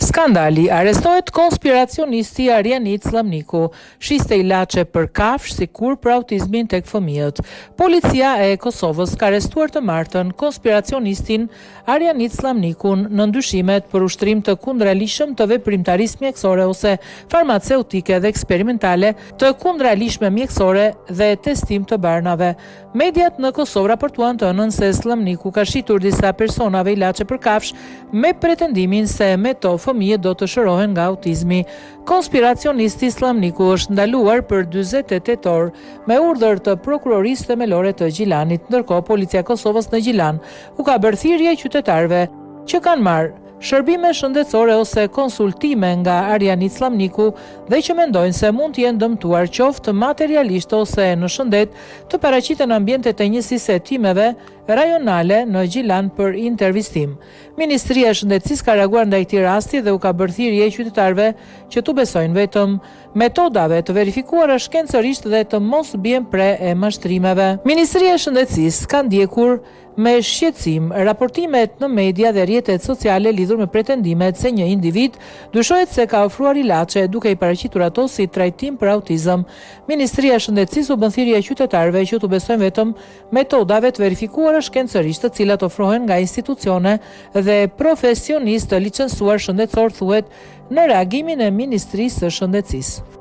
Skandali, arestohet konspiracionisti Arjanit Slamniku, shiste ilaçe për kafsh si kur për autizmin tek fëmijët. Policia e Kosovës ka arrestuar të martën konspiracionistin Arjanit Slamnikun në ndyshimet për ushtrim të kundralishëm të veprimtarisë mjekësore ose farmaceutike dhe eksperimentale, të kundralishme mjekësore dhe testim të barnave. Mediat në Kosovë raportuan të ënën se Slamniku ka shitur disa personave ilaçe për kafsh me pretendimin se me to fëmijët do të shërohen nga autizmi. Konspiracionisti Slamniku është ndaluar për 48 tetor me urdhër të prokurorisë themelore të Gjilanit, ndërkohë policia e Kosovës në Gjilan u ka bërë thirrje qytetarëve që kanë marrë shërbime shëndetësore ose konsultime nga Arjanit Slamniku dhe që mendojnë se mund të jenë dëmtuar qoftë materialisht ose në shëndet të paraqiten ambientet e njësisë e timeve rajonale në Gjilan për intervistim. Ministria e Shëndetësisë ka reaguar ndaj këtij rasti dhe u ka bërë thirrje qytetarëve që tu besojnë vetëm metodave të verifikuara shkencërisht dhe të mos bien pre e mashtrimeve. Ministria e Shëndetësisë ka ndjekur me shqetësim raportimet në media dhe rrjetet sociale lidhur me pretendimet se një individ dyshohet se ka ofruar ilaçe duke i paraqitur ato si trajtim për autizëm. Ministria e Shëndetësisë u bën thirrje qytetarëve që tu besojnë vetëm metodave të verifikuara shkencërisht të cilat ofrohen nga institucione dhe profesionistë licencuar shëndetësor, thuhet në reagimin e Ministrisë së Shëndetësisë.